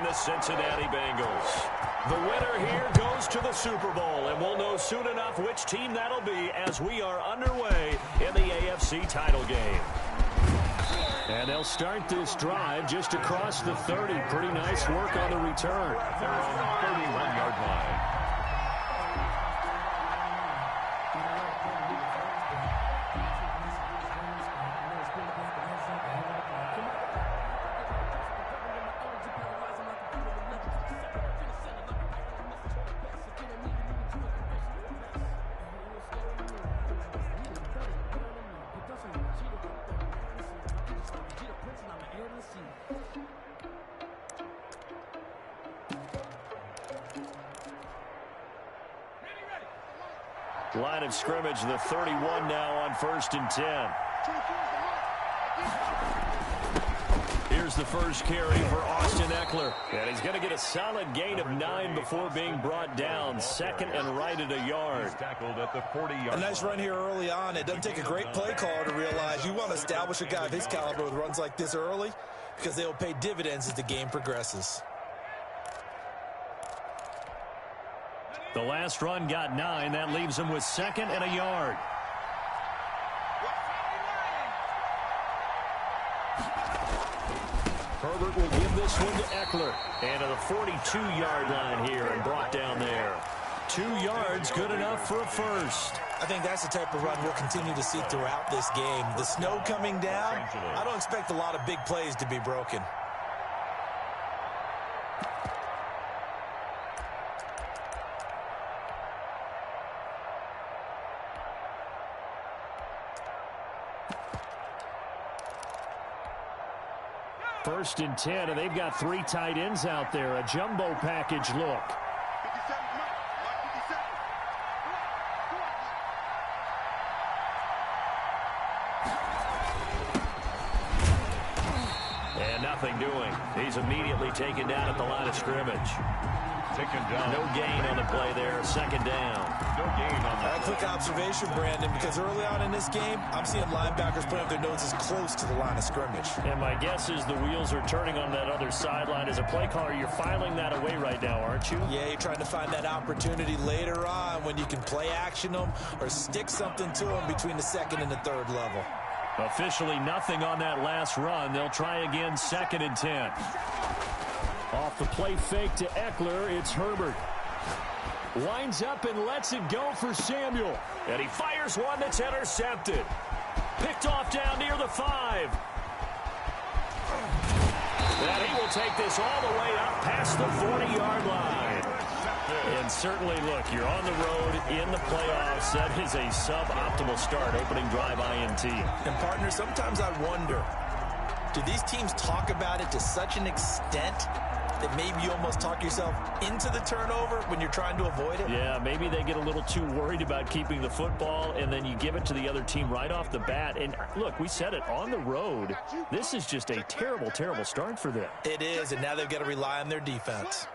and the Cincinnati Bengals. The winner here goes to the Super Bowl, and we'll know soon enough which team that'll be as we are underway in the AFC title game. And they'll start this drive just across the 30. Pretty nice work on the return. They're on the 31-yard line. Line of scrimmage, the 31 now on 1st and 10. Here's the first carry for Austin Eckler. And he's going to get a solid gain of 9 before being brought down. Second and right at a yard. He's tackled at the 40-yard. A nice run here early on. It doesn't take a great play caller to realize you want to establish a guy of his caliber with runs like this early because they will pay dividends as the game progresses. The last run got 9. That leaves him with 2nd and a yard. Herbert will give this one to Eckler. And to the 42-yard line here and brought down there. 2 yards, good enough for a first. I think that's the type of run we'll continue to see throughout this game. The snow coming down, I don't expect a lot of big plays to be broken. First and 10, and they've got 3 tight ends out there. A jumbo package look. And nothing doing. He's immediately taken down at the line of scrimmage. Taken down. No gain on the play there. 2nd down. No gain on that. A quick observation, Brandon, because early on in this game, I'm seeing linebackers putting up their noses close to the line of scrimmage. And my guess is the wheels are turning on that other sideline. As a play caller, you're filing that away right now, aren't you? Yeah, you're trying to find that opportunity later on when you can play action them or stick something to them between the 2nd and the 3rd level. Officially nothing on that last run. They'll try again, 2nd and 10. Off the play fake to Eckler, it's Herbert. Lines up and lets it go for Samuel. And he fires one that's intercepted. Picked off down near the 5. And he will take this all the way up past the 40-yard line. And certainly, look, you're on the road in the playoffs. That is a suboptimal start, opening drive INT. And, partner, sometimes I wonder, do these teams talk about it to such an extent that maybe you almost talk yourself into the turnover when you're trying to avoid it? Yeah, maybe they get a little too worried about keeping the football, and then you give it to the other team right off the bat. And, look, we said it, on the road, this is just a terrible, terrible start for them. It is, and now they've got to rely on their defense.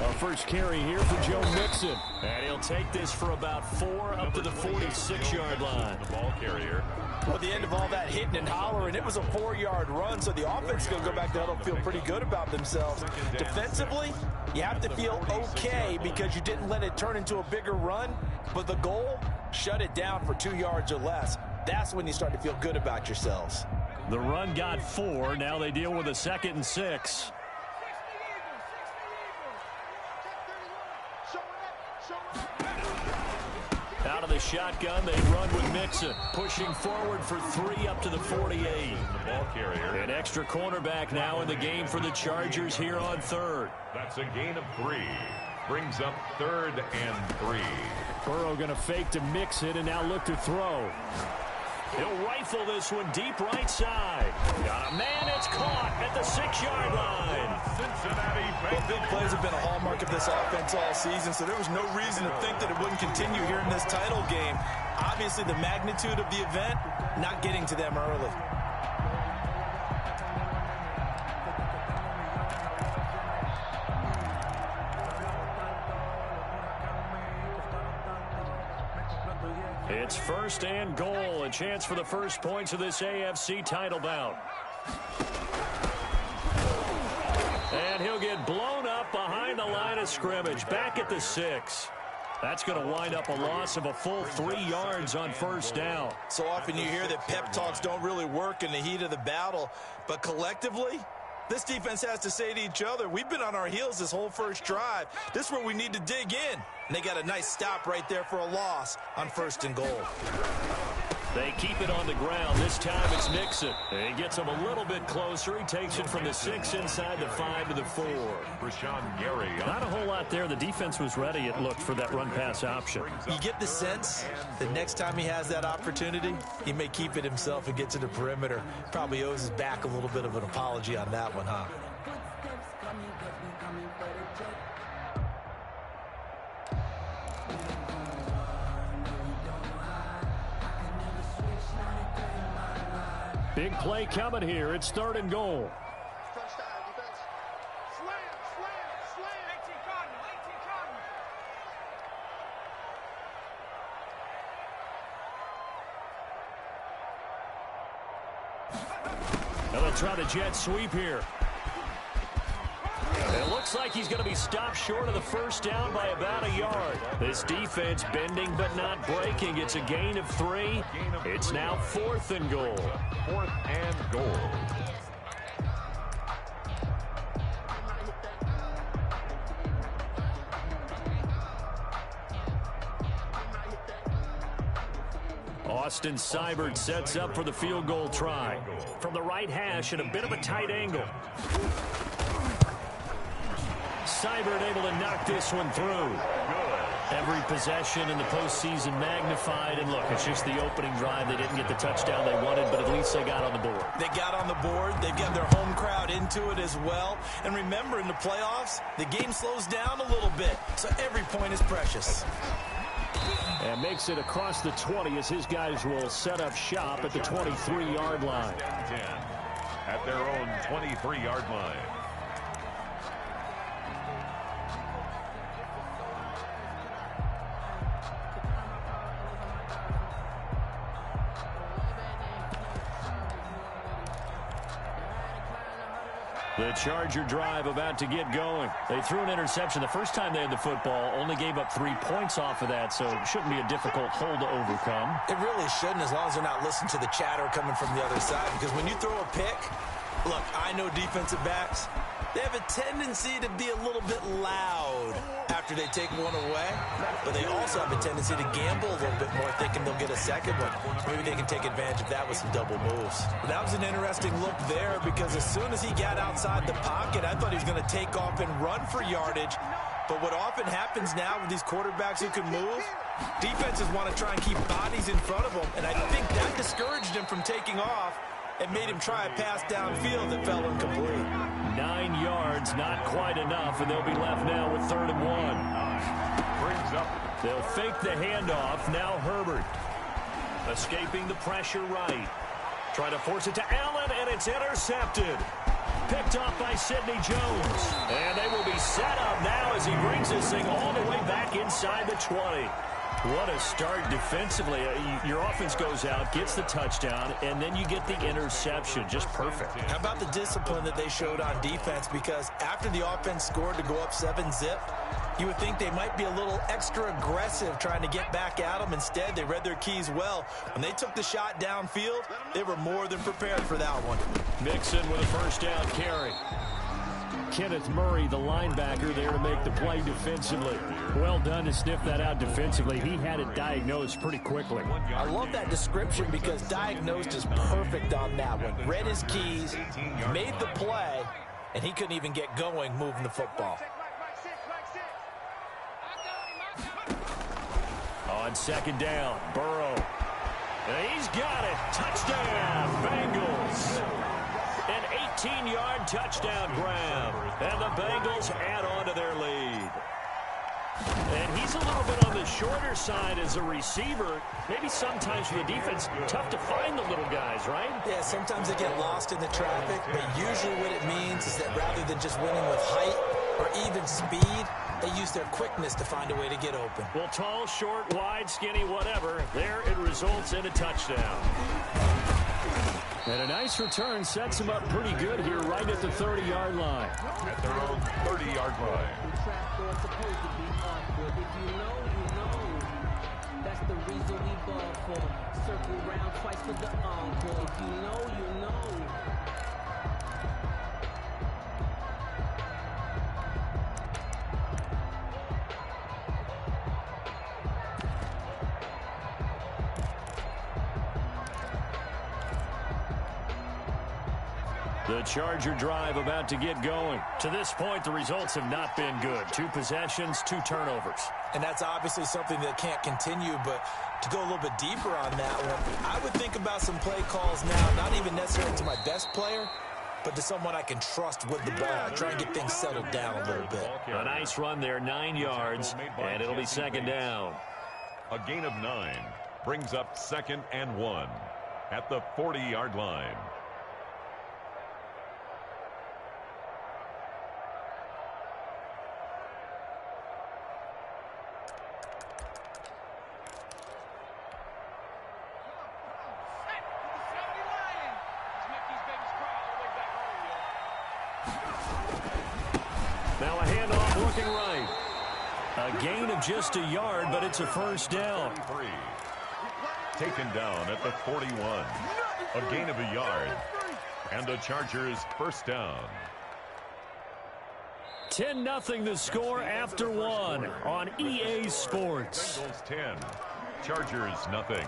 Our first carry here for Joe Mixon. And he'll take this for about 4 up to the 46-yard line. The ball carrier. Well, at the end of all that hitting and hollering, it was a 4-yard run, so the offense is going to go back to huddle and feel pretty good about themselves. Defensively, you have to feel okay because you didn't let it turn into a bigger run, but the goal, shut it down for 2 yards or less. That's when you start to feel good about yourselves. The run got 4. Now they deal with a 2nd and 6. Out of the shotgun, they run with Mixon. Pushing forward for 3 up to the 48. The ball carrier. An extra cornerback now in the game for the Chargers here on 3rd. That's a gain of 3. Brings up 3rd and 3. Burrow going to fake to Mixon and now look to throw. He'll rifle this one deep right side. Got a man, it's caught at the 6-yard line. Cincinnati. Well, big plays have been a hallmark of this offense all season, so there was no reason to think that it wouldn't continue here in this title game. Obviously, the magnitude of the event, not getting to them early. It's 1st and goal. A chance for the first points of this AFC title bout. And he'll get blown up behind the line of scrimmage, back at the 6. That's going to wind up a loss of a full 3 yards on first down. So often you hear that pep talks don't really work in the heat of the battle, but collectively, this defense has to say to each other, we've been on our heels this whole first drive. This is where we need to dig in. And they got a nice stop right there for a loss on 1st and goal. They keep it on the ground. This time it's Nixon. He gets him a little bit closer. He takes it from the 6 inside the 5 to the 4. Not a whole lot there. The defense was ready, it looked, for that run-pass option. You get the sense that next time he has that opportunity, he may keep it himself and get to the perimeter. Probably owes his back a little bit of an apology on that one, huh? Big play coming here. It's 3rd and goal. Now they'll try the jet sweep here. It looks like he's going to be stopped short of the first down by about a yard. This defense bending but not breaking. It's a gain of 3. It's now 4th and goal. 4th and goal. Austin Seibert sets up for the field goal try. From the right hash at a bit of a tight angle. Seibert able to knock this one through. Every possession in the postseason magnified. And look, it's just the opening drive. They didn't get the touchdown they wanted, but at least they got on the board. They got on the board. They've got their home crowd into it as well. And remember, in the playoffs, the game slows down a little bit. So every point is precious. And makes it across the 20 as his guys will set up shop at the 23-yard line. 10 at their own 23-yard line. The Charger drive about to get going. They threw an interception the first time they had the football, only gave up 3 points off of that, so it shouldn't be a difficult hole to overcome. It really shouldn't, as long as they're not listening to the chatter coming from the other side, because when you throw a pick, look, I know defensive backs, they have a tendency to be a little bit loud after they take one away, but they also have a tendency to gamble a little bit more, thinking they'll get a second one. Maybe they can take advantage of that with some double moves. But that was an interesting look there, because as soon as he got outside the pocket, I thought he was going to take off and run for yardage. But what often happens now with these quarterbacks who can move, defenses want to try and keep bodies in front of them, and I think that discouraged him from taking off and made him try a pass downfield that fell incomplete. 9 yards, not quite enough, and they'll be left now with 3rd and 1. Brings up. They'll fake the handoff. Now Herbert. Escaping the pressure right. Trying to force it to Allen, and it's intercepted. Picked off by Sidney Jones. And they will be set up now as he brings this thing all the way back inside the 20. What a start defensively. Your offense goes out, gets the touchdown, and then you get the interception. Just perfect. How about the discipline that they showed on defense? Because after the offense scored to go up 7-zip, you would think they might be a little extra aggressive trying to get back at them. Instead, they read their keys well. When they took the shot downfield, they were more than prepared for that one. Mixon with a first down carry. Kenneth Murray, the linebacker, there to make the play defensively. Well done to sniff that out defensively. He had it diagnosed pretty quickly. I love that description, because diagnosed is perfect on that one. Read his keys, made the play, and he couldn't even get going moving the football. On 2nd down, Burrow. And he's got it. Touchdown, Bengals. An 18-yard touchdown grab. And the Bengals add on to their lead. And he's a little bit on the shorter side as a receiver. Maybe sometimes for the defense, tough to find the little guys, right? Yeah, sometimes they get lost in the traffic, but usually what it means is that rather than just winning with height or even speed, they use their quickness to find a way to get open. Well, tall, short, wide, skinny, whatever, there it results in a touchdown. And a nice return sets him up pretty good here right at the 30-yard line. At their own 30-yard line. That's the reason we ball for. Circle round twice for the encore. If you know, you know. The Charger drive about to get going. To this point, the results have not been good. 2 possessions, 2 turnovers. And that's obviously something that can't continue, but to go a little bit deeper on that one, I would think about some play calls now, not even necessarily to my best player, but to someone I can trust with the ball, try and get things settled down a little bit. A nice run there, 9 yards, and it'll be second down. A gain of 9 brings up 2nd and 1 at the 40-yard line. Now a handoff looking right. A gain of just a yard, but it's a first down. Taken down at the 41. A gain of a yard. And the Chargers first down. 10-0 the score after 1 on EA Sports. Bengals 10. Chargers nothing.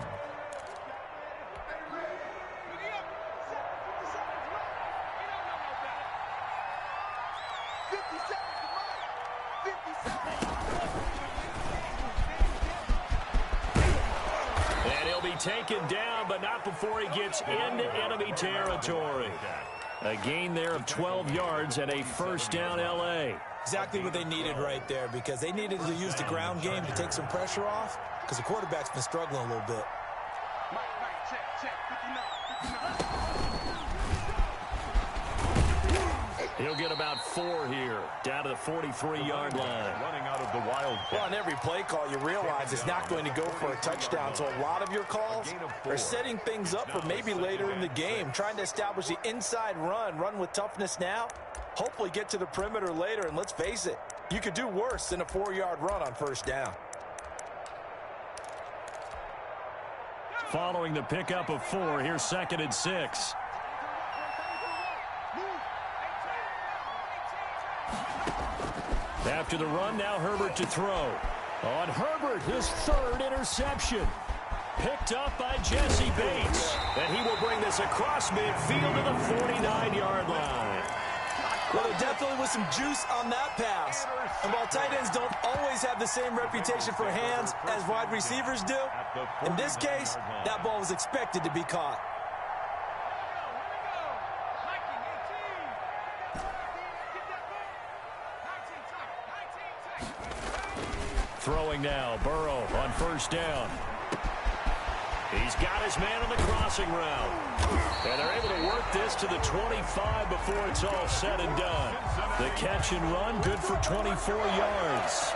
And he'll be taken down, but not before he gets into enemy territory. A gain there of 12 yards and a first down L.A. Exactly what they needed right there, because they needed to use the ground game to take some pressure off, because the quarterback's been struggling a little bit. He'll get about 4 here, down to the 43-yard line. Running out of the Wildcat. Well, on every play call, you realize it's not going to go for a touchdown, so a lot of your calls are setting things up for maybe later in the game, trying to establish the inside run with toughness now, hopefully get to the perimeter later, and let's face it, you could do worse than a 4-yard run on first down. Following the pickup of 4, here's 2nd and 6. After the run, now Herbert to throw. On Herbert, his 3rd interception. Picked up by Jesse Bates. And he will bring this across midfield to the 49-yard line. Well, there definitely was some juice on that pass. And while tight ends don't always have the same reputation for hands as wide receivers do, in this case, that ball was expected to be caught. Throwing now, Burrow on first down. He's got his man on the crossing route. And they're able to work this to the 25 before it's all said and done. The catch and run, good for 24 yards.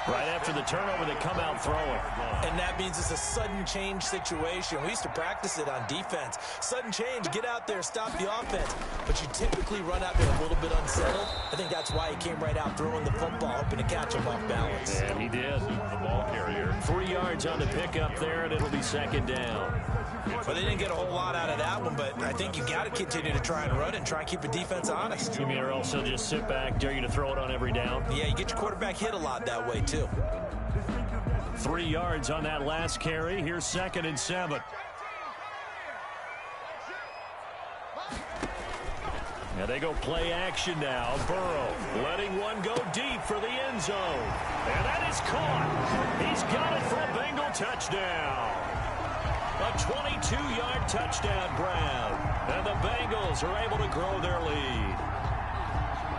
Right after the turnover, they come out throwing. And that means it's a sudden change situation. We used to practice it on defense. Sudden change, get out there, stop the offense. But you typically run out there a little bit unsettled. I think that's why he came right out throwing the football, hoping to catch him off balance. And he did. The ball carrier. 3 yards on the pickup there, and it'll be second down. Well, they didn't get a whole lot out of that one, but I think you got to continue to try and run and try and keep the defense honest. You mean or else he'll just sit back, dare you to throw it on every down? Yeah, you get your quarterback hit a lot that way, too. 3 yards on that last carry. Here's 2nd and 7. Now they go play action now. Burrow letting one go deep for the end zone. And that is caught. He's got it for a Bengal touchdown. A 22-yard touchdown, Brown. And the Bengals are able to grow their lead.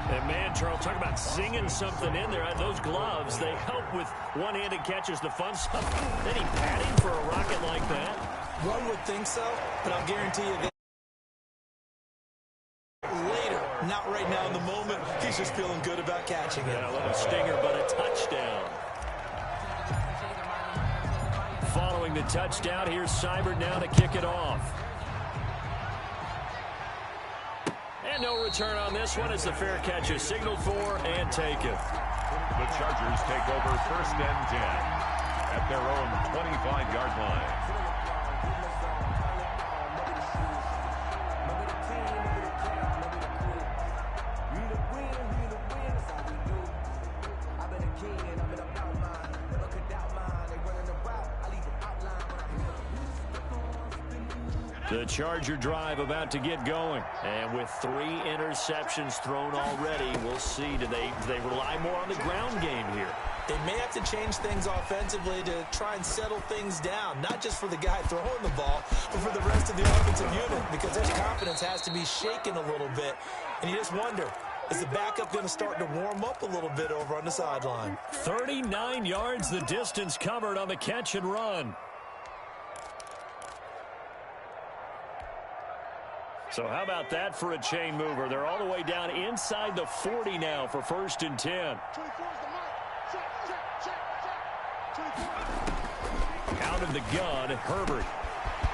And man, Charles, talk about singing something in there. Those gloves, they help with one-handed catches, the fun stuff. Any padding for a rocket like that? One would think so, but I'll guarantee you that later, not right now in the moment, he's just feeling good about catching it. Yeah, a little stinger, but a touchdown. Following the touchdown, here's Seibert now to kick it off. And no return on this one as the fair catch is signaled for and taken. The Chargers take over 1st and 10 at their own 25-yard line. The Charger drive about to get going. And with 3 interceptions thrown already, we'll see. Do they rely more on the ground game here? They may have to change things offensively to try and settle things down, not just for the guy throwing the ball, but for the rest of the offensive unit, because his confidence has to be shaken a little bit. And you just wonder, is the backup going to start to warm up a little bit over on the sideline? 39 yards the distance covered on the catch and run. So how about that for a chain mover? They're all the way down inside the 40 now for 1st and 10. Out of the gun, Herbert.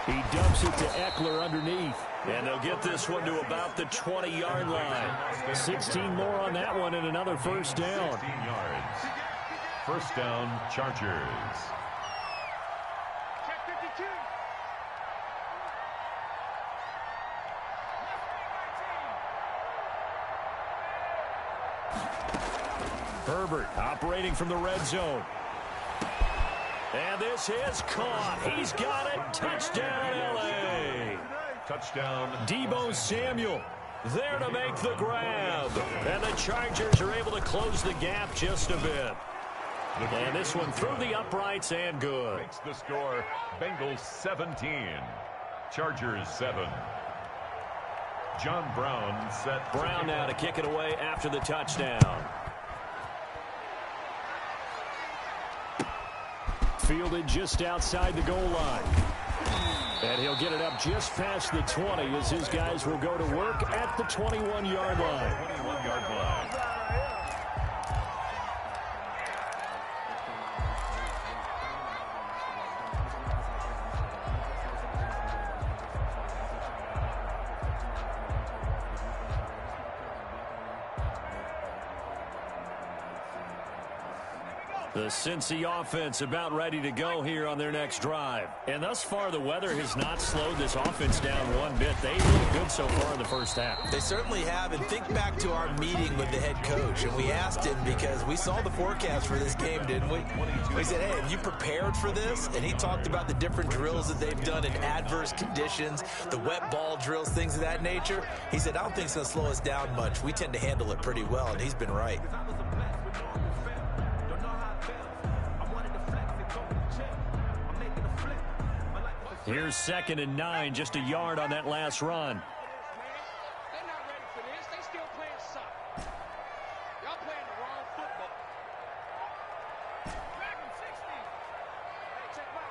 He dumps it to Eckler underneath. And they'll get this one to about the 20-yard line. 16 more on that one and another 1st down. 16 yards. 1st down, Chargers. Herbert operating from the red zone. And this is caught. He's got it. Touchdown, L.A. Touchdown. Deebo Samuel there to make the grab. And the Chargers are able to close the gap just a bit. And this one through the uprights and good. Makes the score Bengals 17. Chargers 7. John Brown set. Brown now to kick it away after the touchdown. Fielded just outside the goal line. And he'll get it up just past the 20 as his guys will go to work at the 21-yard line. 21-yard line. The Cincy offense about ready to go here on their next drive. And thus far, the weather has not slowed this offense down one bit. They look good so far in the first half. They certainly have. And think back to our meeting with the head coach. And we asked him because we saw the forecast for this game, didn't we? We said, hey, have you prepared for this? And he talked about the different drills that they've done in adverse conditions, the wet ball drills, things of that nature. He said, I don't think it's going to slow us down much. We tend to handle it pretty well. And he's been right. Here's 2nd and 9, just a yard on that last run. They're not ready for this. They still playing soccer. Y'all playing the wrong football. Back in 60. Hey, check Mike,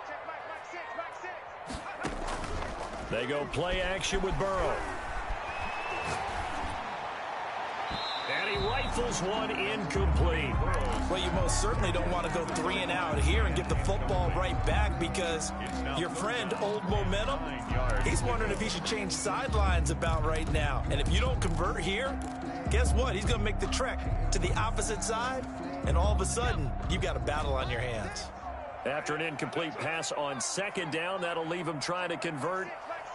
6. They go play action with Burrow. And he rifles one incomplete. Well, you most certainly don't want to go 3 and out here and get the football right back because your friend, Old Momentum, he's wondering if he should change sidelines about right now. And if you don't convert here, guess what? He's going to make the trek to the opposite side, and all of a sudden, you've got a battle on your hands. After an incomplete pass on 2nd down, that'll leave him trying to convert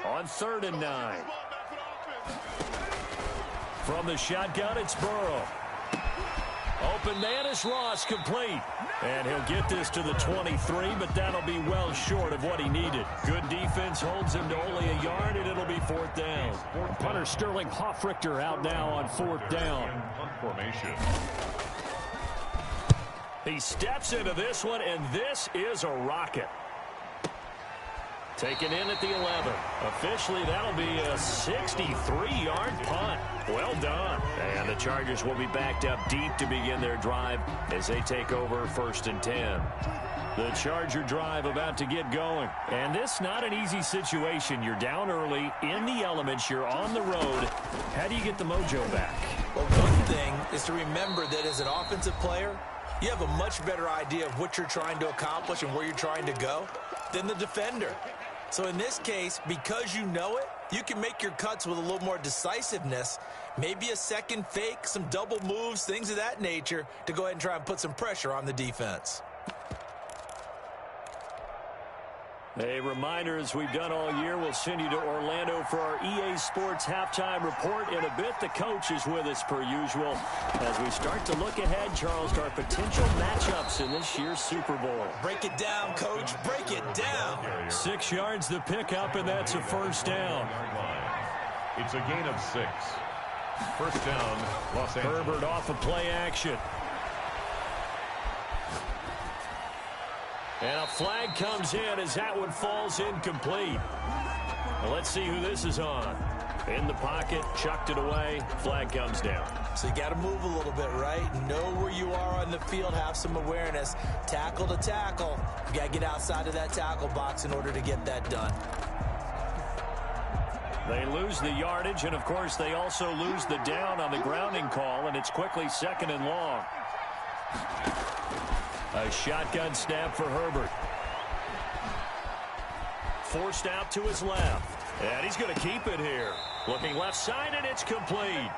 on 3rd and 9. From the shotgun, it's Burrow. Open man is Ross, complete. And he'll get this to the 23, but that'll be well short of what he needed. Good defense holds him to only a yard, and it'll be 4th down. Punter Sterling Hoffrichter out now on 4th down. Formation. He steps into this one, and this is a rocket. Taken in at the 11. Officially, that'll be a 63-yard punt. Well done. And the Chargers will be backed up deep to begin their drive as they take over 1st and 10. The Charger drive about to get going. And this not an easy situation. You're down early, in the elements, you're on the road. How do you get the mojo back? Well, one thing is to remember that as an offensive player, you have a much better idea of what you're trying to accomplish and where you're trying to go than the defender. So in this case, because you know it, you can make your cuts with a little more decisiveness. Maybe a second fake, some double moves, things of that nature to go ahead and try and put some pressure on the defense. A reminder, as we've done all year, we'll send you to Orlando for our EA Sports halftime report. In a bit, the coach is with us per usual. As we start to look ahead, Charles, to our potential matchups in this year's Super Bowl. Break it down, Coach. Break it down. 6 yards the pickup, and that's a first down. It's a gain of 6. First down, Los Angeles. Herbert off of play action. And a flag comes in as that one falls incomplete. Well, let's see who this is on. In the pocket, chucked it away, flag comes down. So you got to move a little bit, right? Know where you are on the field, have some awareness. Tackle to tackle. You got to get outside of that tackle box in order to get that done. They lose the yardage, and of course they also lose the down on the grounding call, and it's quickly second and long. A shotgun snap for Herbert. Forced out to his left. And he's going to keep it here. Looking left side, and it's complete.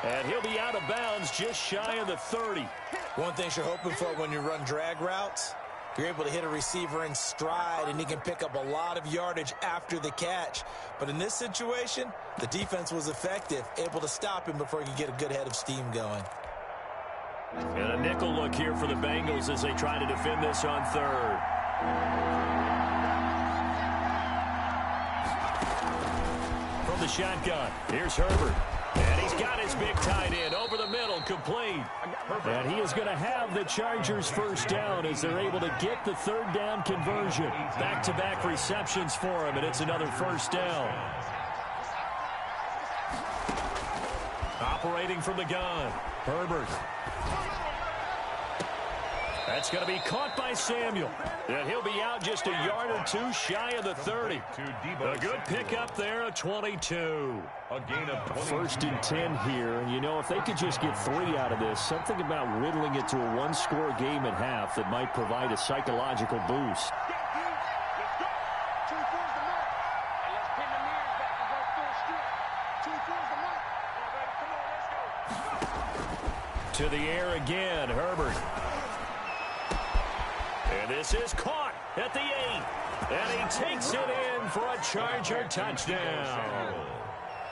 And he'll be out of bounds just shy of the 30. One thing you're hoping for when you run drag routes, you're able to hit a receiver in stride, and he can pick up a lot of yardage after the catch. But in this situation, the defense was effective, able to stop him before he could get a good head of steam going. And a nickel look here for the Bengals as they try to defend this on third. From the shotgun, here's Herbert. And he's got his big tight end over the middle, complete. And he is going to have the Chargers first down as they're able to get the third down conversion. Back-to-back receptions for him, and it's another first down. Operating from the gun, Herbert. That's going to be caught by Samuel. And he'll be out just a yard or two shy of the 30. A good pickup there, a 22. A gain of 20. First and 10 here. And, you know, if they could just get 3 out of this, something about whittling it to a one-score game at half that might provide a psychological boost. To the air again, Herbert. And this is caught at the 8. And he takes it in for a Charger touchdown.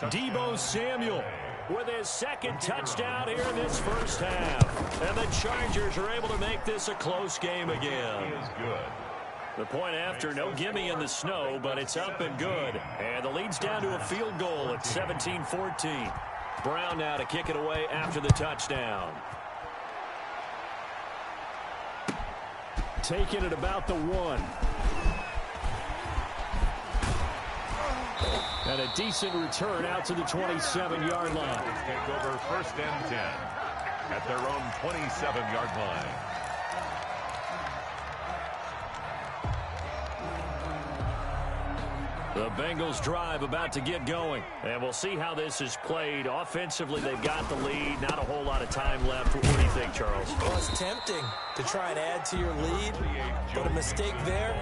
Deebo Samuel with his second touchdown here in this first half. And the Chargers are able to make this a close game again. He is good. The point after, no gimme in the snow, but it's up and good. And the lead's down to a field goal at 17-14. Brown now to kick it away after the touchdown. Taking it about the 1. And a decent return out to the 27-yard line. Take over first and 10 at their own 27-yard line. The Bengals drive about to get going. And we'll see how this is played. Offensively, they've got the lead. Not a whole lot of time left. What do you think, Charles? Well, it's tempting to try and add to your lead, but a mistake there,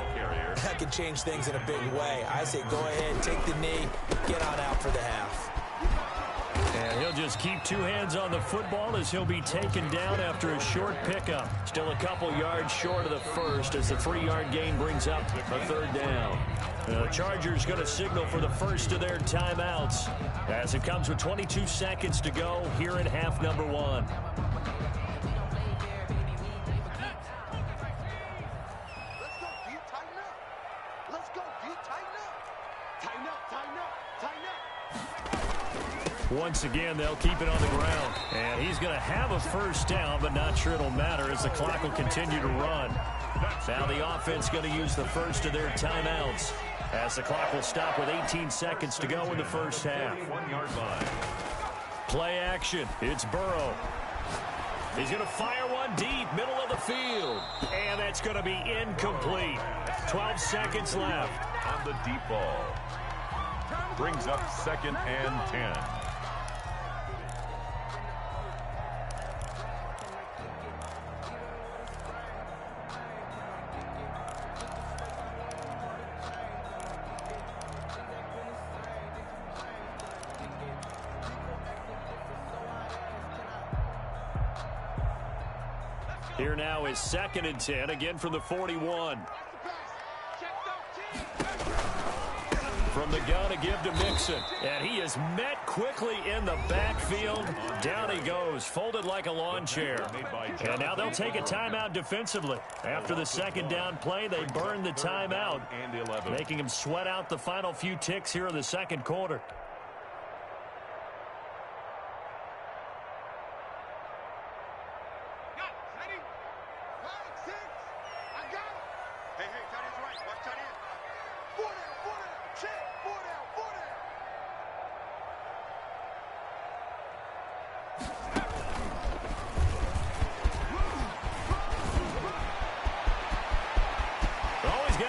that could change things in a big way. I say go ahead, take the knee, get on out for the half. And he'll just keep 2 hands on the football as he'll be taken down after a short pickup. Still a couple yards short of the first as the 3-yard gain brings up a third down. The Chargers going to signal for the first of their timeouts as it comes with 22 seconds to go here in half number 1. Once again, they'll keep it on the ground. And he's going to have a first down, but not sure it'll matter as the clock will continue to run. Now the offense going to use the first of their timeouts as the clock will stop with 18 seconds to go in the first half. 1-yard line. Play action. It's Burrow. He's going to fire one deep, middle of the field. And that's going to be incomplete. 12 seconds left. On the deep ball. Brings up second and 10. Here now is 2nd and 10, again from the 41. From the gun, a give to Mixon. And he is met quickly in the backfield. Down he goes, folded like a lawn chair. And now they'll take a timeout defensively. After the 2nd down play, they burn the timeout, making him sweat out the final few ticks here in the 2nd quarter.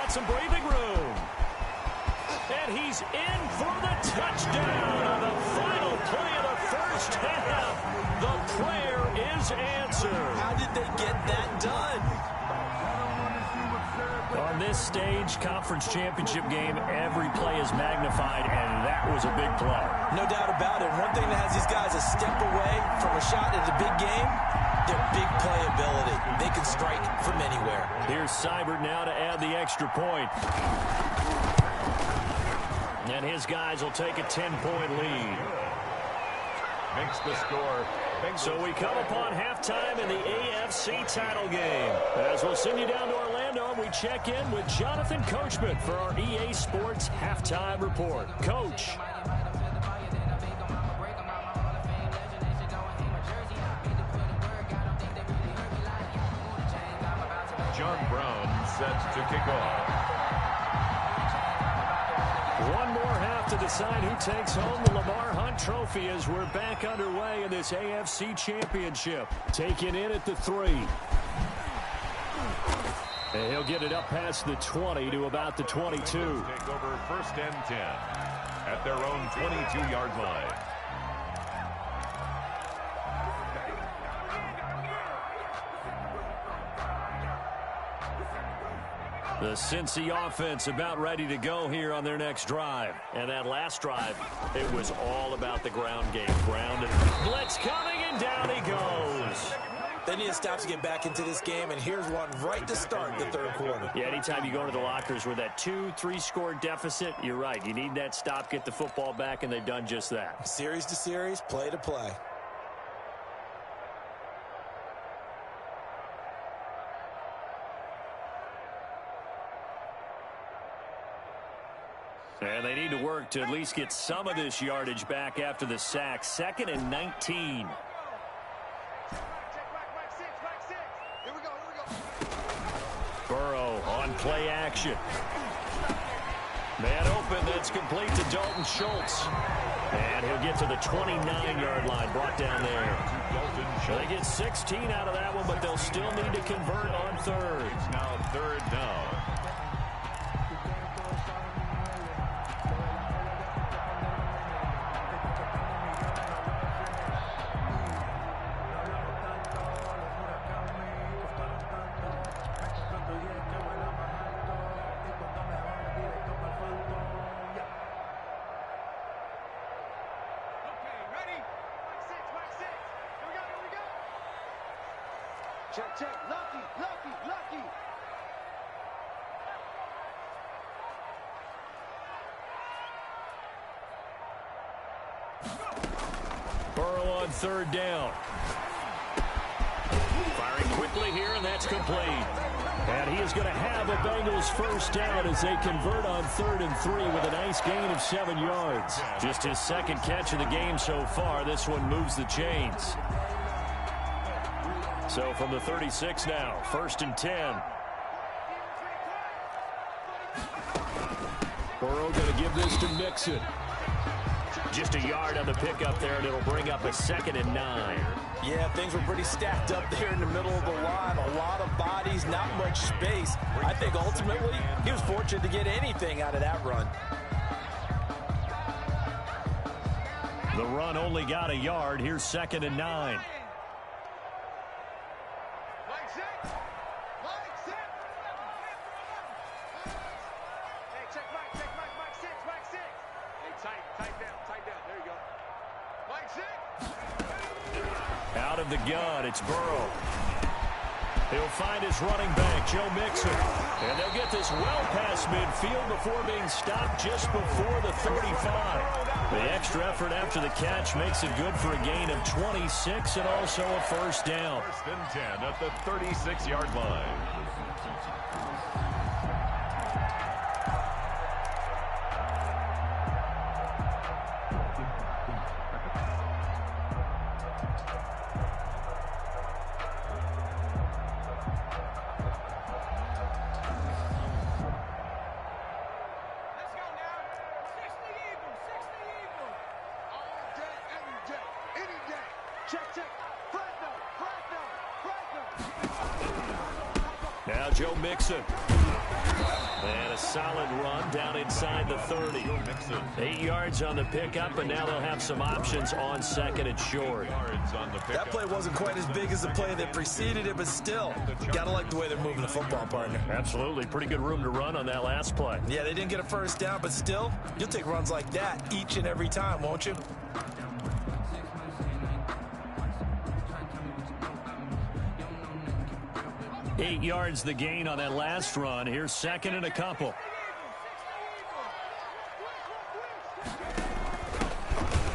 Some breathing room. And he's in for the touchdown on the final play of the first half. The prayer is answered. How did they get that done? On this stage, conference championship game, every play is magnified, and that was a big play. No doubt about it. One thing that has these guys a step away from a shot at the big game, their big playability. They can strike from anywhere. Here's Seibert now to add the extra point. And his guys will take a 10-point lead. Makes the score. So we come upon halftime in the AFC title game. As we'll send you down to Orlando, and we check in with Jonathan Coachman for our EA Sports Halftime Report. Coach. John Brown set to kick off. One more half to decide who takes home the Lamar Hunt Trophy as we're back underway in this AFC Championship. Taken in at the 3. And he'll get it up past the 20 to about the 22. Take over 1st and 10 at their own 22-yard line. The Cincy offense about ready to go here on their next drive. And that last drive, it was all about the ground game. Ground and blitz coming, and down he goes. They need to stop to get back into this game, and here's one right to start the 3rd quarter. Yeah, anytime you go into the lockers with that 2-3 score deficit, you're right. You need that stop, get the football back, and they've done just that. Series to series, play to play. And they need to work to at least get some of this yardage back after the sack. 2nd and 19. Burrow on play action. Man open, that's complete to Dalton Schultz. And he'll get to the 29-yard line, brought down there. They get 16 out of that one, but they'll still need to convert on 3rd. It's now 3rd down. Check, check. Lucky, lucky, lucky. Burrow on 3rd down. Firing quickly here, and that's complete. And he is going to have a Bengals 1st down as they convert on 3rd and 3 with a nice gain of 7 yards. Just his 2nd catch of the game so far. This one moves the chains. So from the 36 now, 1st and 10. Burrow going to give this to Mixon. Just a yard on the pickup there, and it'll bring up a 2nd and 9. Yeah, things were pretty stacked up there in the middle of the line. A lot of bodies, not much space. I think ultimately he was fortunate to get anything out of that run. The run only got a yard. Here's 2nd and 9. Out of the gun, it's Burrow. He'll find his running back, Joe Mixon. And they'll get this well past midfield before being stopped just before the 35. The extra effort after the catch makes it good for a gain of 26 and also a first down. First and 10 at the 36-yard line. Now Joe Mixon. And a solid run down inside the 30. 8 yards on the pickup, and now they'll have some options on second and short. That play wasn't quite as big as the play that preceded it, but still, got to like the way they're moving the football, partner. Absolutely. Pretty good room to run on that last play. Yeah, they didn't get a first down, but still, you'll take runs like that each and every time, won't you? Eight yards the gain on that last run. Here's second and a couple.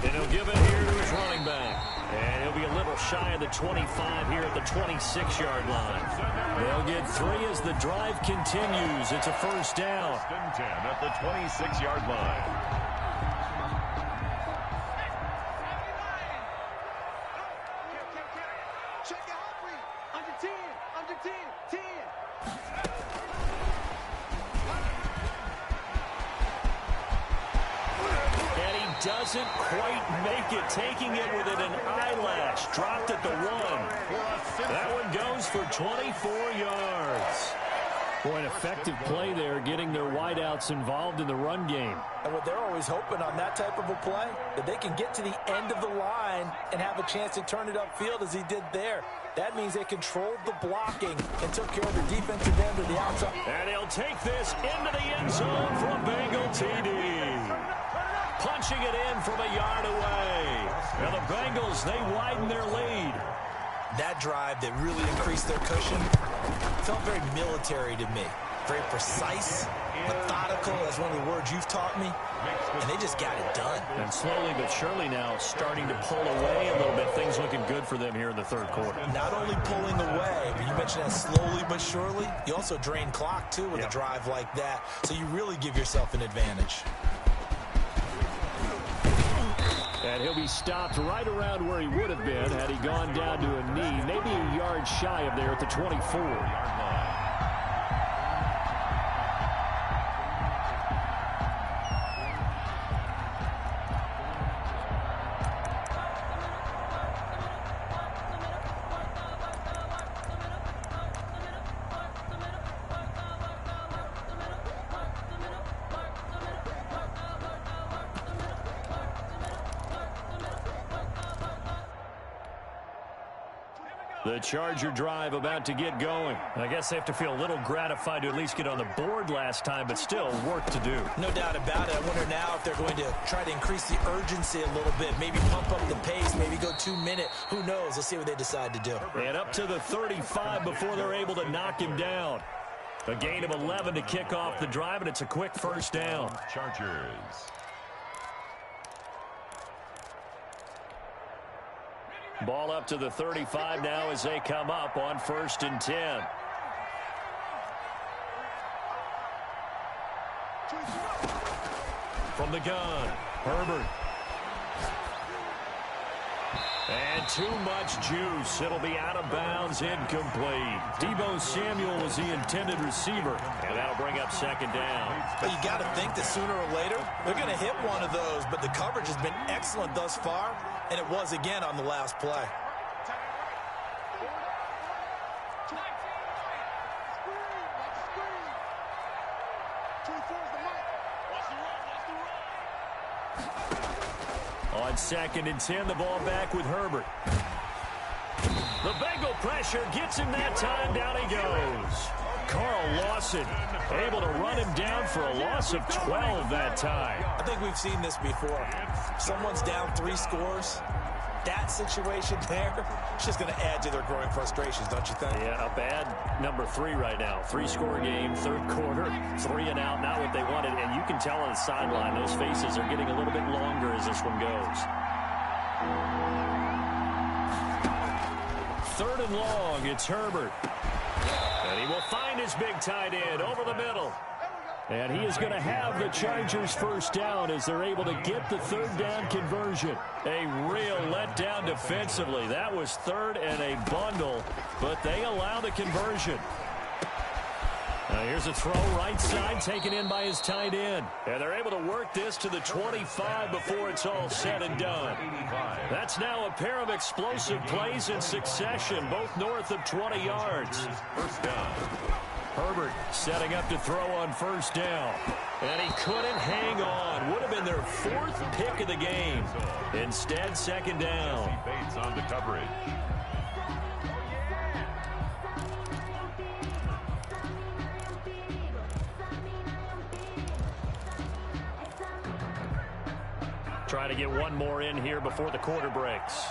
And he'll give it here to his running back. And he'll be a little shy of the 25 here at the 26-yard line. They'll get 3 as the drive continues. It's a first down. First and 10 at the 26-yard line. Doesn't quite make it, taking it within an eyelash. Dropped at the 1. That one goes for 24 yards. Boy, an effective play there, getting their wideouts involved in the run game. And what they're always hoping on that type of a play, that they can get to the end of the line and have a chance to turn it upfield as he did there. That means they controlled the blocking and took care of the defensive end to the outside. And he'll take this into the end zone for a Bengal TD. Punching it in from a yard away. Now the Bengals, they widen their lead. That drive that really increased their cushion felt very military to me. Very precise, methodical, that's one of the words you've taught me. And they just got it done. And slowly but surely now starting to pull away a little bit. Things looking good for them here in the third quarter. Not only pulling away, but you mentioned that slowly but surely. You also drain clock, too, with a drive like that. So you really give yourself an advantage. And he'll be stopped right around where he would have been had he gone down to a knee. Maybe a yard shy of there at the 24. The Charger drive about to get going. I guess they have to feel a little gratified to at least get on the board last time, but still work to do. No doubt about it. I wonder now if they're going to try to increase the urgency a little bit, maybe pump up the pace, maybe go 2 minute. Who knows? Let's see what they decide to do. And up to the 35 before they're able to knock him down. A gain of 11 to kick off the drive, and it's a quick first down. Chargers. Ball up to the 35 now as they come up on 1st and 10. From the gun, Herbert. And too much juice. It'll be out of bounds, incomplete. Deebo Samuel was the intended receiver, and that'll bring up 2nd down. But you got to think that sooner or later, they're going to hit one of those, but the coverage has been excellent thus far, and it was again on the last play. On 2nd and 10, the ball back with Herbert. The Bengal pressure gets him that time. Down he goes. Carl Lawson able to run him down for a loss of 12 that time. I think we've seen this before. Someone's down 3 scores. that situation there, it's just going to add to their growing frustrations, don't you think? Yeah, a bad number 3 right now. 3-score game, third quarter, 3 and out, not what they wanted. And you can tell on the sideline, those faces are getting a little bit longer as this one goes. 3rd and long, it's Herbert. And he will find his big tight end over the middle. And he is going to have the Chargers first down as they're able to get the 3rd down conversion. A real letdown defensively. That was 3rd and a bundle, but they allow the conversion. Now here's a throw right side taken in by his tight end. And they're able to work this to the 25 before it's all said and done. That's now a pair of explosive plays in succession, both north of 20 yards. First down. Herbert setting up to throw on first down. And he couldn't hang on. Would have been their 4th pick of the game. Instead, 2nd down. Bates on the coverage. Trying to get one more in here before the quarter breaks.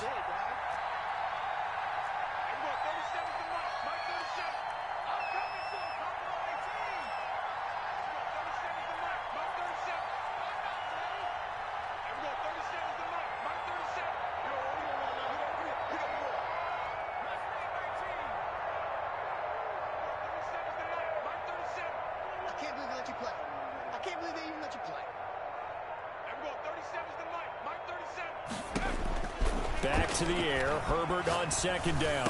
Back to the air. Herbert on 2nd down.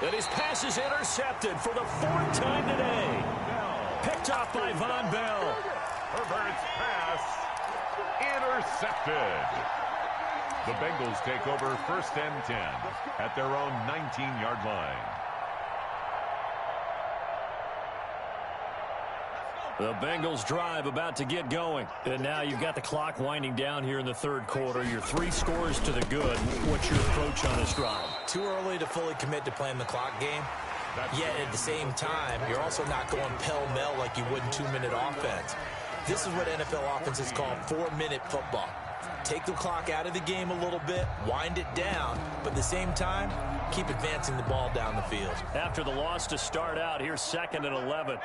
And his pass is intercepted for the 4th time today. Picked off by Von Bell. Herbert's pass intercepted. The Bengals take over 1st and 10 at their own 19-yard line. The Bengals drive about to get going. And now you've got the clock winding down here in the 3rd quarter. Your 3 scores to the good. What's your approach on this drive? Too early to fully commit to playing the clock game. Yet at the same time, you're also not going pell-mell like you would in 2-minute offense. This is what NFL offenses call 4-minute football. Take the clock out of the game a little bit, wind it down, but at the same time, keep advancing the ball down the field. After the loss to start out, here's 2nd and 11.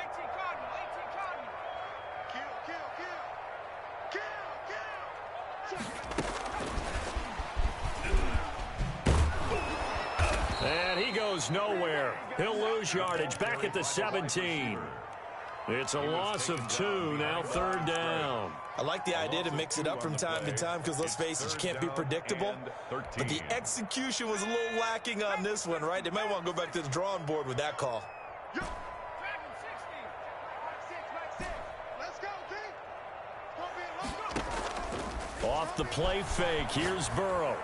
And he goes nowhere. He'll lose yardage back at the 17. It's a loss of 2, now 3rd down. I like the idea to mix it up from time to time because, let's face it, you can't be predictable. But the execution was a little lacking on this one, right? They might want to go back to the drawing board with that call. Off the play fake, here's Burrow.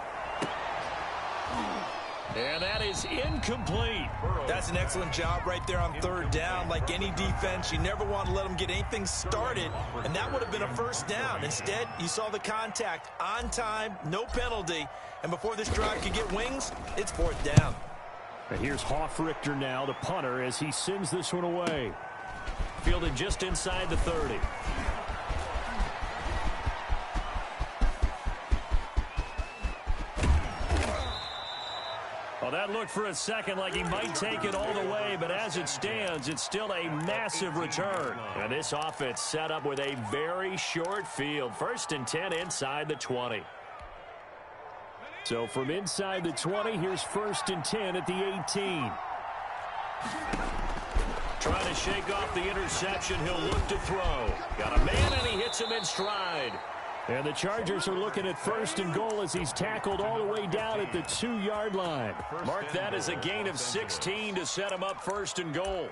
And that is incomplete. That's an excellent job right there on 3rd down. Like any defense, you never want to let them get anything started, and that would have been a 1st down. Instead, you saw the contact on time, no penalty, and before this drive could get wings, it's 4th down. And here's Hoffrichter now, the punter, as he sends this one away. Fielded just inside the 30. Well, that looked for a second like he might take it all the way, but as it stands, it's still a massive return. And this offense set up with a very short field. 1st and 10 inside the 20. So from inside the 20, here's 1st and 10 at the 18. Trying to shake off the interception. He'll look to throw. Got a man, and he hits him in stride. And the Chargers are looking at 1st and goal as he's tackled all the way down at the 2-yard line. Mark that as a gain of 16 to set him up 1st and goal.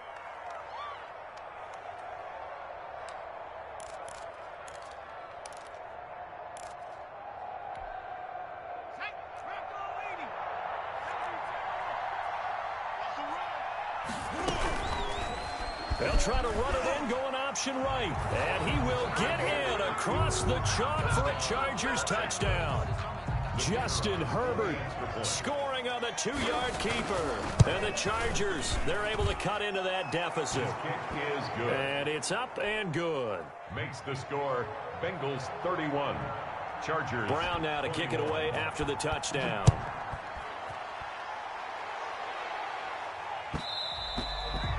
They'll try to run it in, going option right. And he will get in across the chalk for a Chargers touchdown. Justin Herbert scoring on the 2-yard keeper. And the Chargers, they're able to cut into that deficit. Kick is good. And it's up and good. Makes the score Bengals 31, Chargers. Brown now to kick it away after the touchdown.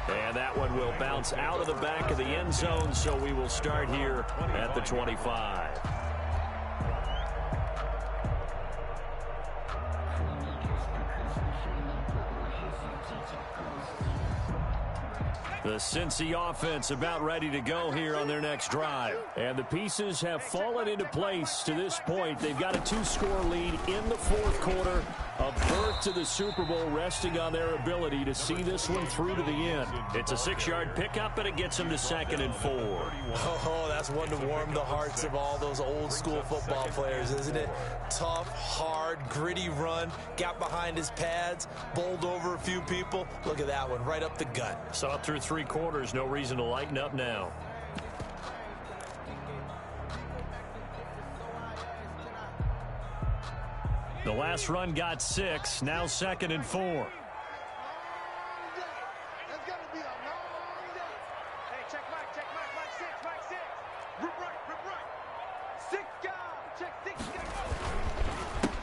And that one will bounce out of the back of the end zone, so we will start here at the 25. The Cincy offense about ready to go here on their next drive. And the pieces have fallen into place to this point. They've got a 2-score lead in the fourth quarter. A berth to the Super Bowl resting on their ability to see this one through to the end. It's a 6-yard pickup, and it gets them to 2nd and 4. Oh, that's one to warm the hearts of all those old-school football players, isn't it? Tough, hard, gritty run, got behind his pads, bowled over a few people. Look at that one, right up the gut. Saw it through 3 quarters, no reason to lighten up now. The last run got 6, now 2nd and 4.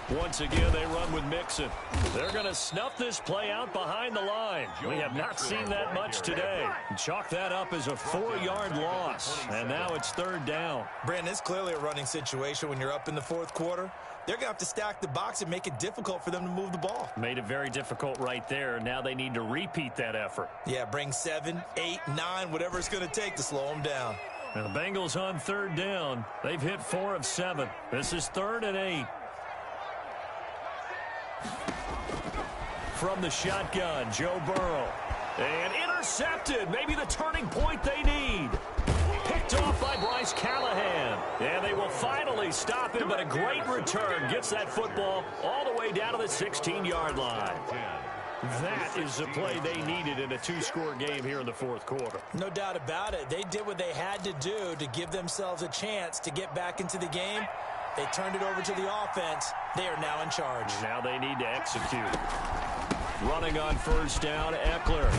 Once again, they run with Mixon. They're going to snuff this play out behind the line. We have not seen that much today. Chalk that up as a 4-yard loss, and now it's 3rd down. Brandon, it's clearly a running situation when you're up in the fourth quarter. They're going to have to stack the box and make it difficult for them to move the ball. Made it very difficult right there. Now they need to repeat that effort. Yeah, bring 7, 8, 9, whatever it's going to take to slow them down. And the Bengals on 3rd down. They've hit 4 of 7. This is 3rd and 8. From the shotgun, Joe Burrow. And intercepted. Maybe the turning point they need. Picked off by Bryce Callahan. And they will finally stop him, but a great return. Gets that football all the way down to the 16-yard line. That is the play they needed in a 2-score game here in the fourth quarter. No doubt about it. They did what they had to do to give themselves a chance to get back into the game. They turned it over to the offense. They are now in charge. Now they need to execute. Running on 1st down, Eckler.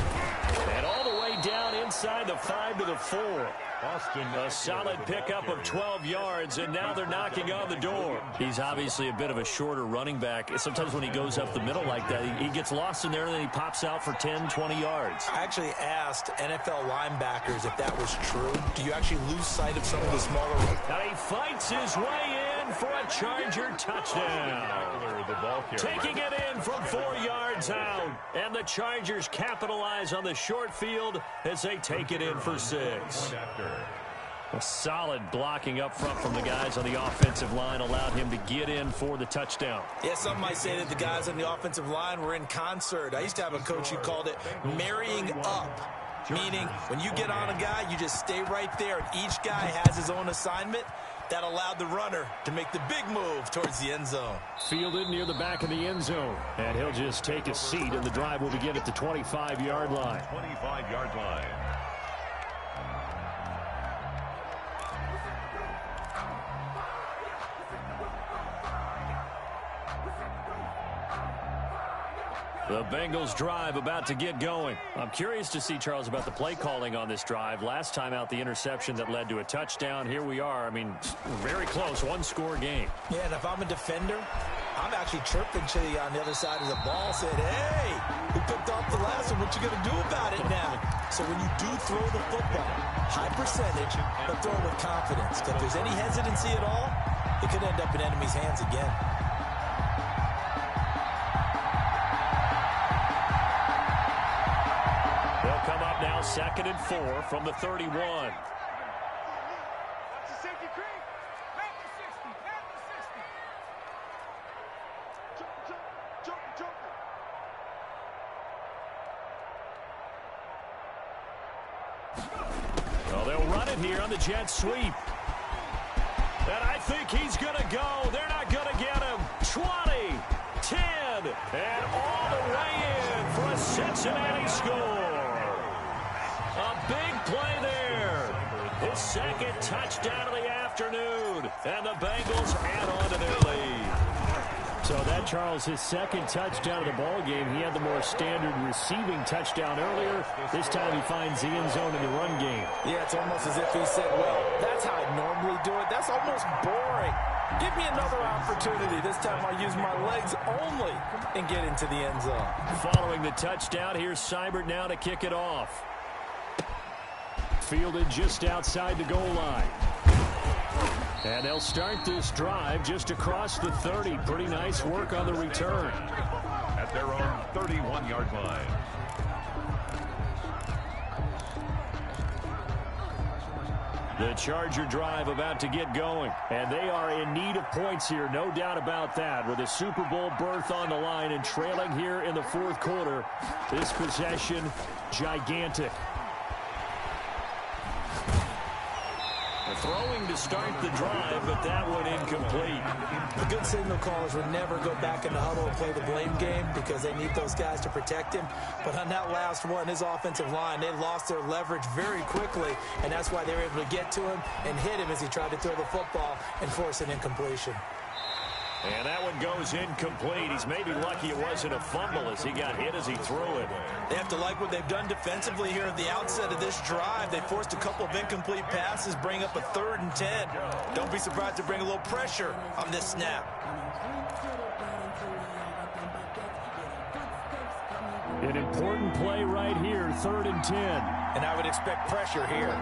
And all the way down inside the 5 to the 4. A solid pickup of 12 yards, and now they're knocking on the door. He's obviously a bit of a shorter running back. Sometimes when he goes up the middle like that, he gets lost in there, and then he pops out for 10, 20 yards. I actually asked NFL linebackers if that was true. Do you actually lose sight of some of the smaller ones? Now he fights his way in for a Charger touchdown. Taking it in from 4 yards out. And the Chargers capitalize on the short field as they take it in for 6. A solid blocking up front from the guys on the offensive line allowed him to get in for the touchdown. Yeah, some might say that the guys on the offensive line were in concert. I used to have a coach who called it marrying up, meaning when you get on a guy, you just stay right there, and each guy has his own assignment. That allowed the runner to make the big move towards the end zone. Fielded near the back of the end zone, and he'll just take a seat, and the drive will begin at the 25-yard line. 25-yard line. The Bengals drive about to get going. I'm curious to see, Charles, about the play calling on this drive. Last time out, the interception that led to a touchdown. Here we are. I mean, very close, 1-score game. Yeah, and if I'm a defender, I'm actually chirping to you on the other side of the ball, saying, hey, who picked off the last one? What you going to do about it now? So when you do throw the football, high percentage, but throw it with confidence. If there's any hesitancy at all, it could end up in enemy's hands again. They'll come up now 2nd and 4 from the 31. Well, they'll run it here on the jet sweep. And I think he's going to go. They're not going to get him. 20, 10, and all the way in for a Cincinnati score. A big play there. His 2nd touchdown of the afternoon. And the Bengals add on to their lead. So that, Charles, his second touchdown of the ball game. He had the more standard receiving touchdown earlier. This time he finds the end zone in the run game. Yeah, it's almost as if he said, well, that's how I normally do it. That's almost boring. Give me another opportunity. This time I'll use my legs only and get into the end zone. Following the touchdown, here's Seibert now to kick it off. Fielded just outside the goal line. And they'll start this drive just across the 30. Pretty nice work on the return. At their own 31-yard line. The Charger drive about to get going. And they are in need of points here, no doubt about that. With a Super Bowl berth on the line and trailing here in the fourth quarter. This possession, gigantic. Throwing to start the drive, but that one incomplete. The good signal callers would never go back in the huddle and play the blame game because they need those guys to protect him. But on that last one, his offensive line, they lost their leverage very quickly, and that's why they were able to get to him and hit him as he tried to throw the football and force an incompletion. And that one goes incomplete. He's maybe lucky it wasn't a fumble as he got hit as he threw it. They have to like what they've done defensively here at the outset of this drive. They forced a couple of incomplete passes, bring up a 3rd and 10. Don't be surprised to bring a little pressure on this snap. An important play right here, 3rd and 10. And I would expect pressure here.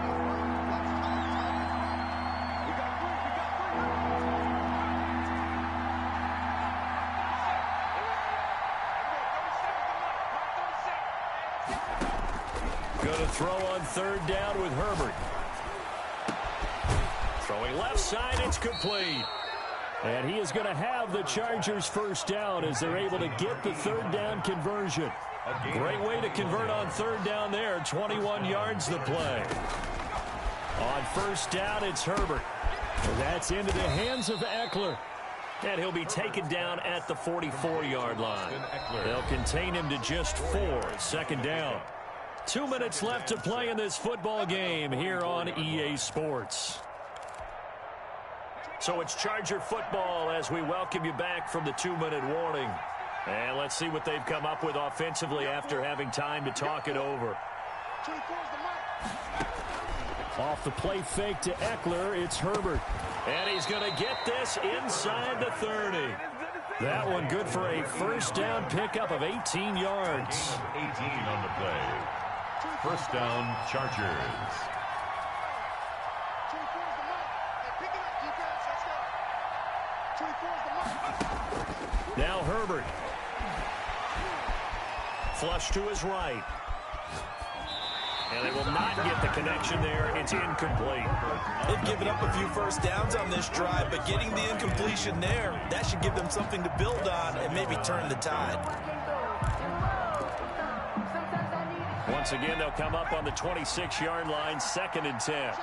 Going to throw on 3rd down with Herbert. Throwing left side, it's complete. And he is going to have the Chargers first down as they're able to get the 3rd down conversion. Great way to convert on 3rd down there. 21 yards the play. On 1st down, it's Herbert. That's into the hands of Eckler. And he'll be taken down at the 44-yard line. They'll contain him to just 4. 2nd down. 2 minutes left to play in this football game here on EA Sports. So it's Charger football as we welcome you back from the 2-minute warning. And let's see what they've come up with offensively after having time to talk it over. Off the play fake to Eckler, it's Herbert. And he's going to get this inside the 30. That one good for a 1st down pickup of 18 yards. 18 on the play. 1st down, Chargers. Now Herbert. Flush to his right. And they will not get the connection there. It's incomplete. They've given up a few 1st downs on this drive, but getting the incompletion there, that should give them something to build on and maybe turn the tide. Once again, they'll come up on the 26-yard line, 2nd and 10.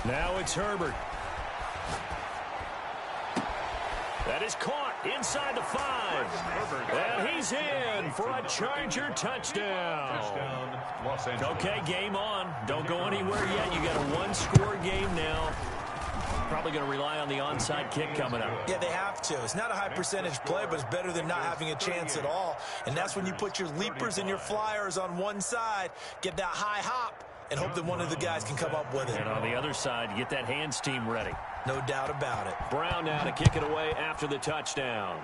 Now it's Herbert. That is caught inside the 5. And he's in for a Charger touchdown. Okay, game on. Don't go anywhere yet. You got a 1-score game now. Probably going to rely on the onside kick coming up. Yeah, they have to. It's not a high percentage play, but it's better than not having a chance at all. And that's when you put your leapers and your flyers on one side, get that high hop, and hope that one of the guys can come up with it. And on the other side, you get that hands team ready. No doubt about it. Brown now to kick it away after the touchdown.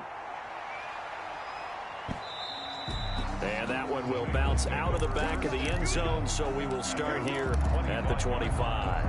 And that one will bounce out of the back of the end zone, so we will start here at the 25.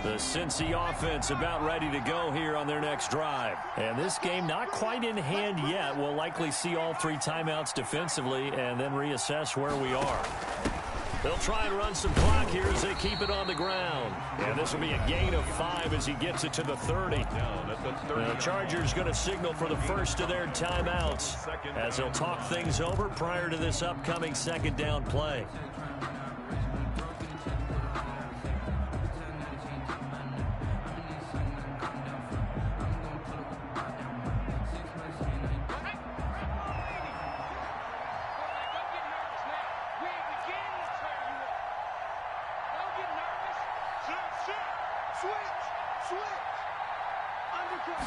The Cincy offense about ready to go here on their next drive. And this game not quite in hand yet. We'll likely see all 3 timeouts defensively and then reassess where we are. They'll try and run some clock here as they keep it on the ground. And this will be a gain of 5 as he gets it to the 30. The Chargers going to signal for the first of their timeouts as they'll talk things over prior to this upcoming 2nd down play. Switch. Undercut.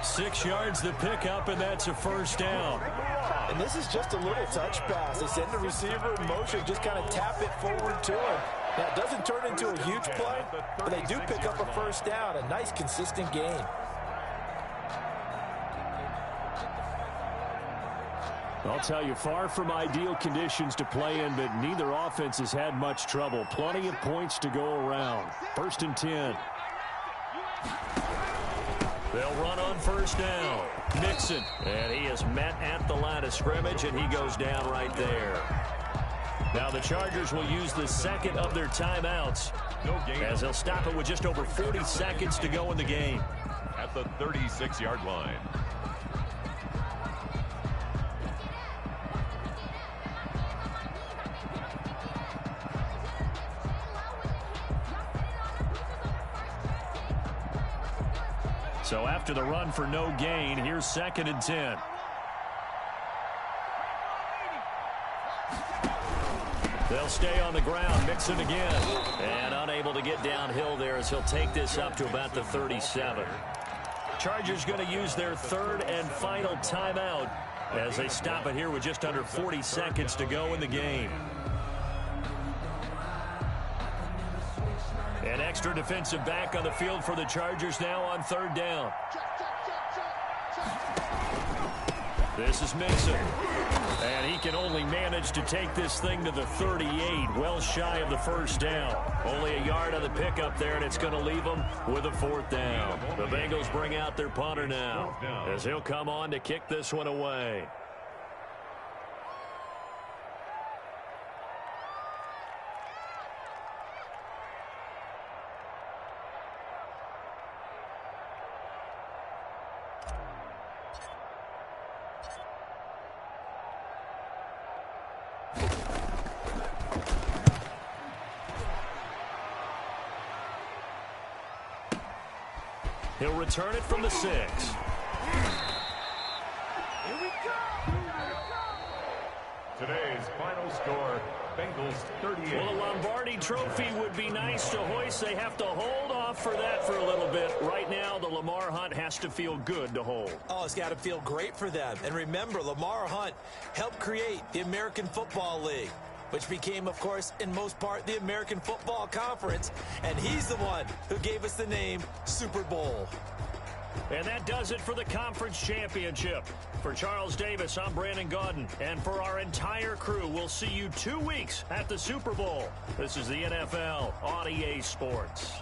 6 yards the pickup, and that's a first down. And this is just a little touch pass. They send the receiver in motion, just kind of tap it forward to him. Now, it doesn't turn into a huge play, but they do pick up a first down. A nice, consistent gain. I'll tell you, far from ideal conditions to play in, but neither offense has had much trouble. Plenty of points to go around. 1st and 10. They'll run on first down. Mixon. And he is met at the line of scrimmage, and he goes down right there. Now the Chargers will use the second of their timeouts as they'll stop it with just over 40 seconds to go in the game. At the 36-yard line. So after the run for no gain, here's 2nd and 10. They'll stay on the ground. Mixon again. And unable to get downhill there as he'll take this up to about the 37. Chargers going to use their 3rd and final timeout as they stop it here with just under 40 seconds to go in the game. An extra defensive back on the field for the Chargers now on 3rd down. This is Mixon. And he can only manage to take this thing to the 38, well shy of the first down. Only a yard on the pickup there, and it's going to leave them with a 4th down. The Bengals bring out their punter now as he'll come on to kick this one away. He'll return it from the 6. Here we go. Today's final score, Bengals 38. Well, a Lombardi trophy would be nice to hoist. They have to hold off for that for a little bit. Right now, the Lamar Hunt has to feel good to hold. Oh, it's got to feel great for them. And remember, Lamar Hunt helped create the American Football League, which became, of course, in most part, the American Football Conference. And he's the one who gave us the name Super Bowl. And that does it for the conference championship. For Charles Davis, I'm Brandon Gaudin. And for our entire crew, we'll see you 2 weeks at the Super Bowl. This is the NFL on EA Sports.